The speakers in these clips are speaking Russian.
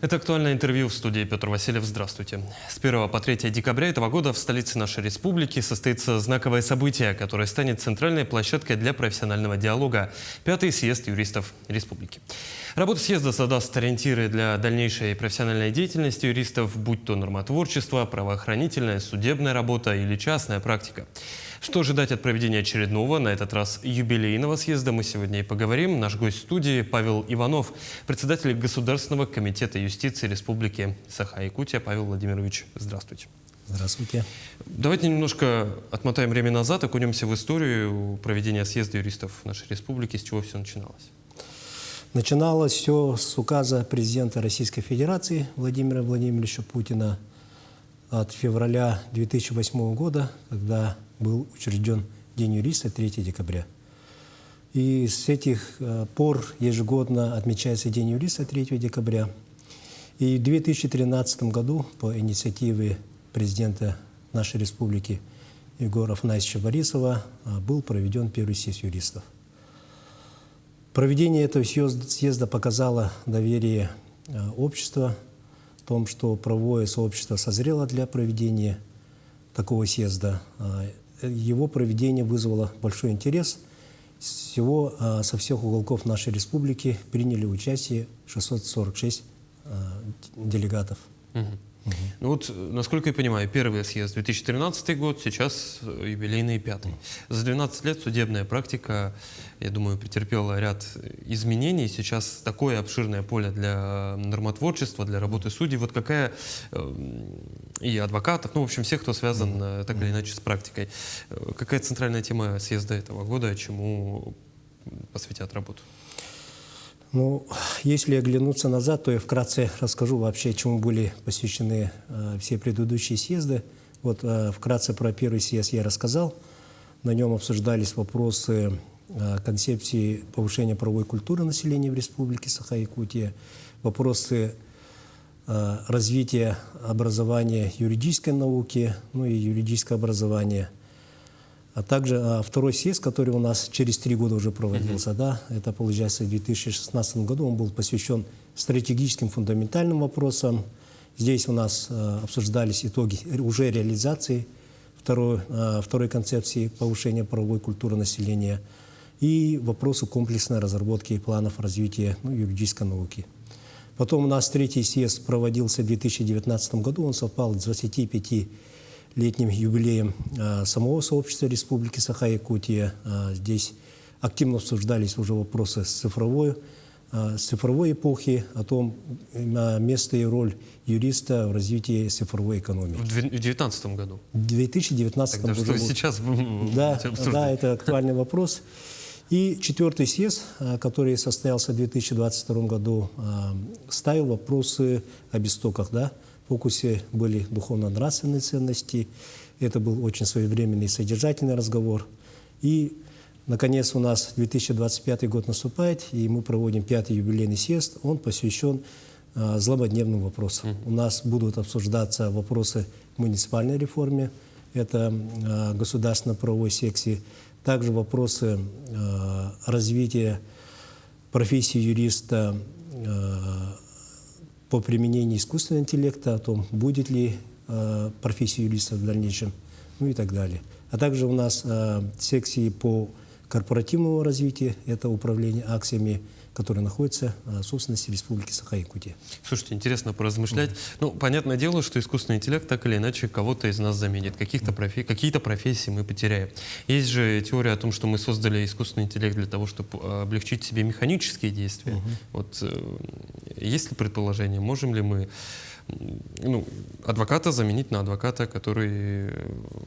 Это актуальное интервью в студии Петр Васильев. Здравствуйте. С 1 по 3 декабря этого года в столице нашей республики состоится знаковое событие, которое станет центральной площадкой для профессионального диалога – 5-й съезд юристов республики. Работа съезда задаст ориентиры для дальнейшей профессиональной деятельности юристов, будь то нормотворчество, правоохранительная, судебная работа или частная практика. Что ожидать от проведения очередного, на этот раз юбилейного съезда, мы сегодня и поговорим. Наш гость студии Павел Иванов, председатель Государственного комитета юстиции Республики Саха-Якутия. Павел Владимирович, здравствуйте. Здравствуйте. Давайте немножко отмотаем время назад, окунемся в историю проведения съезда юристов нашей республики. С чего все начиналось? Начиналось все с указа президента Российской Федерации Владимира Владимировича Путина от февраля 2008 года, когда был учрежден День юриста 3 декабря. И с этих пор ежегодно отмечается День юриста 3 декабря. И в 2013 году по инициативе президента нашей республики Егора Афанасьевича Борисова был проведен первый съезд юристов. Проведение этого съезда показало доверие общества в том, что правовое сообщество созрело для проведения такого съезда. Его проведение вызвало большой интерес. Со всех уголков нашей республики приняли участие 646 делегатов. Ну вот, насколько я понимаю, первый съезд 2013 год, сейчас юбилейный 5-й. За 12 лет судебная практика, я думаю, претерпела ряд изменений. Сейчас такое обширное поле для нормотворчества, для работы судей. Вот какая, и адвокатов, ну, в общем, всех, кто связан так или иначе с практикой. Какая центральная тема съезда этого года, чему посвятят работу? Ну, если оглянуться назад, то я вкратце расскажу вообще, чему были посвящены все предыдущие съезды. Вот вкратце про первый съезд я рассказал. На нем обсуждались вопросы концепции повышения правовой культуры населения в Республике Саха-Якутия, вопросы развития образования юридической науки, ну и юридическое образование. А также второй съезд, который у нас через 3 года уже проводился, да, это получается в 2016 году, он был посвящен стратегическим фундаментальным вопросам. Здесь у нас обсуждались итоги уже реализации второй концепции повышения правовой культуры населения и вопросы комплексной разработки планов развития юридической науки. Потом у нас третий съезд проводился в 2019 году, он совпал с 25-летним юбилеем самого сообщества Республики Саха-Якутия. Здесь активно обсуждались уже вопросы с цифровой эпохи, о том, место и роль юриста в развитии цифровой экономики. В 2019 году? В 2019 году. Что сейчас да, это актуальный вопрос. И четвертый съезд, который состоялся в 2022 году, ставил вопросы об истоках, да. В фокусе были духовно-нравственные ценности. Это был очень своевременный и содержательный разговор. И, наконец, у нас 2025 год наступает, и мы проводим 5-й юбилейный съезд. Он посвящен злободневным вопросам. У нас будут обсуждаться вопросы муниципальной реформы, это государственно-правовой секции, также вопросы развития профессии юриста по применению искусственного интеллекта, о том, будет ли профессия юриста в дальнейшем, ну и так далее. А также у нас секции по корпоративному развитию, это управление акциями, которые находятся в собственности Республики Саха-Якутия. Слушайте, интересно поразмышлять. Ну, понятное дело, что искусственный интеллект так или иначе кого-то из нас заменит. Какие-то профессии мы потеряем. Есть же теория о том, что мы создали искусственный интеллект для того, чтобы облегчить себе механические действия. Вот есть ли предположение, можем ли мы адвоката заменить на адвоката, который,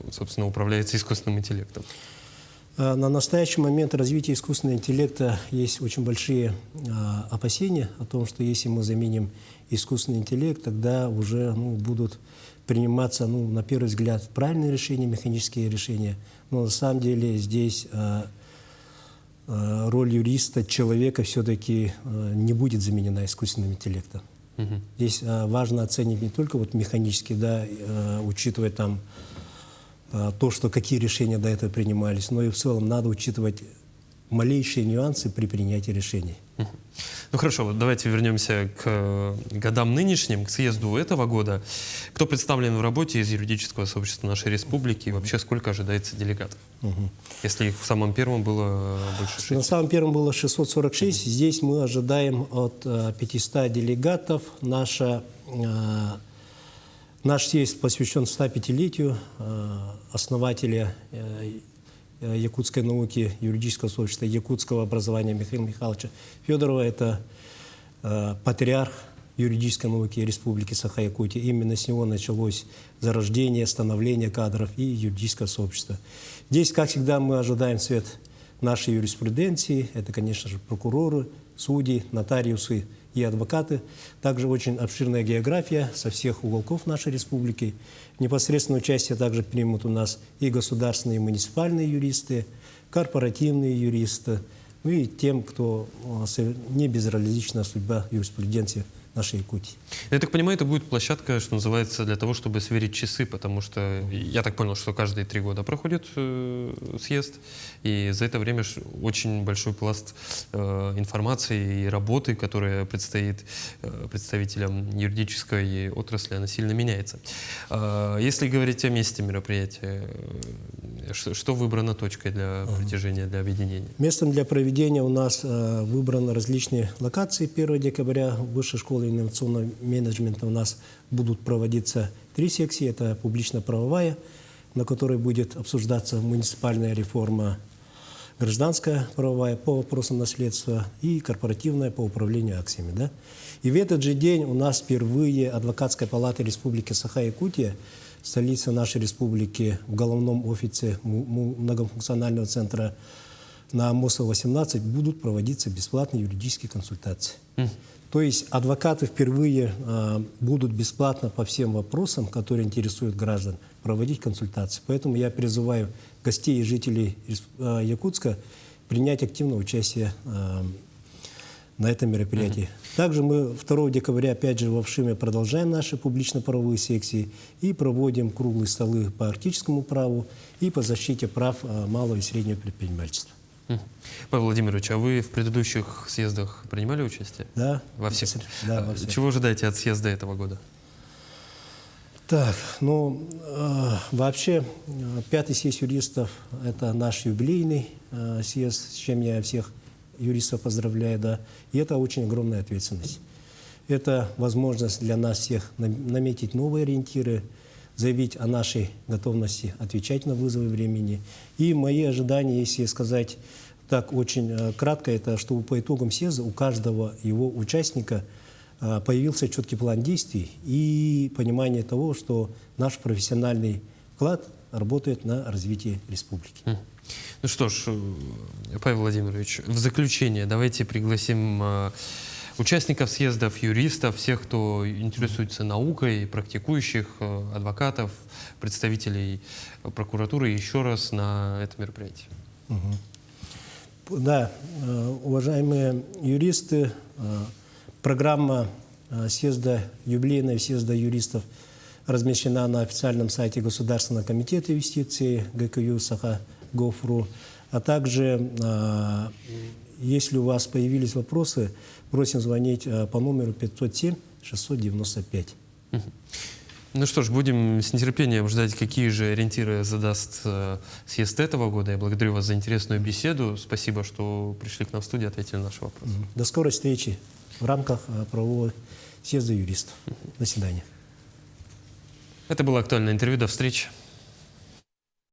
собственно, управляется искусственным интеллектом? На настоящий момент развития искусственного интеллекта есть очень большие опасения о том, что если мы заменим искусственный интеллект, тогда уже будут приниматься, на первый взгляд, правильные решения, механические решения. Но на самом деле здесь роль юриста, человека все-таки не будет заменена искусственным интеллектом. Здесь важно оценить не только механически, да, учитывая там то, что какие решения до этого принимались, но и в целом надо учитывать малейшие нюансы при принятии решений. Ну хорошо, вот давайте вернемся к годам нынешним, к съезду этого года. Кто представлен в работе из юридического сообщества нашей республики и вообще сколько ожидается делегатов? Если их в самом первом было больше 6? На самом первом было 646, здесь мы ожидаем от 500 делегатов. Наш съезд посвящен 105-летию основателя якутской науки, юридического сообщества, якутского образования Михаила Михайловича Федорова. Это патриарх юридической науки Республики Саха-Якутия. Именно с него началось зарождение, становление кадров и юридического сообщества. Здесь, как всегда, мы ожидаем свет нашей юриспруденции. Это, конечно же, прокуроры, судьи, нотариусы и адвокаты. Также очень обширная география со всех уголков нашей республики. Непосредственное участие также примут у нас и государственные, и муниципальные юристы, корпоративные юристы, ну и тем, кто не безразлична судьба юриспруденции нашей Якутии. Я так понимаю, это будет площадка, что называется, для того, чтобы сверить часы, потому что я так понял, что каждые 3 года проходит съезд, и за это время очень большой пласт информации и работы, которая предстоит представителям юридической отрасли, она сильно меняется. Если говорить о месте мероприятия, что выбрано точкой для притяжения, для объединения? Местом для проведения у нас выбраны различные локации. 1 декабря в Высшей школе инновационного менеджмента у нас будут проводиться 3 секции. Это публично-правовая, на которой будет обсуждаться муниципальная реформа, гражданская правовая по вопросам наследства и корпоративная по управлению акциями. Да? И в этот же день у нас впервые Адвокатская палата Республики Саха-Якутия, столица нашей республики, в головном офисе многофункционального центра на Амосова 18 будут проводиться бесплатные юридические консультации. То есть адвокаты впервые будут бесплатно по всем вопросам, которые интересуют граждан, проводить консультации. Поэтому я призываю гостей и жителей Якутска принять активное участие на этом мероприятии. Также мы 2 декабря, опять же, в Овшиме продолжаем наши публично-правовые секции и проводим круглые столы по арктическому праву и по защите прав малого и среднего предпринимательства. Павел Владимирович, а вы в предыдущих съездах принимали участие? Да. Во всех? Да, во всех. Чего ожидаете от съезда этого года? Так, ну, вообще, 5-й съезд юристов – это наш юбилейный съезд, с чем я всех юристов поздравляю, да. И это очень огромная ответственность. Это возможность для нас всех наметить новые ориентиры, заявить о нашей готовности отвечать на вызовы времени. И мои ожидания, если сказать так очень кратко, это чтобы по итогам съезда у каждого его участника появился четкий план действий и понимание того, что наш профессиональный вклад работает на развитие республики. Ну что ж, Павел Владимирович, в заключение давайте пригласим участников съездов, юристов, всех, кто интересуется наукой, практикующих, адвокатов, представителей прокуратуры еще раз на это мероприятие. Да, уважаемые юристы, программа съезда, юбилейного съезда юристов размещена на официальном сайте Государственного комитета юстиции ГКЮ Саха-Гов.ру. А также, если у вас появились вопросы, просим звонить по номеру 507-695. Ну что ж, будем с нетерпением ждать, какие же ориентиры задаст съезд этого года. Я благодарю вас за интересную беседу. Спасибо, что пришли к нам в студию, ответили на наши вопросы. До скорой встречи в рамках правового съезда юристов. До свидания. Это было актуальное интервью. До встречи.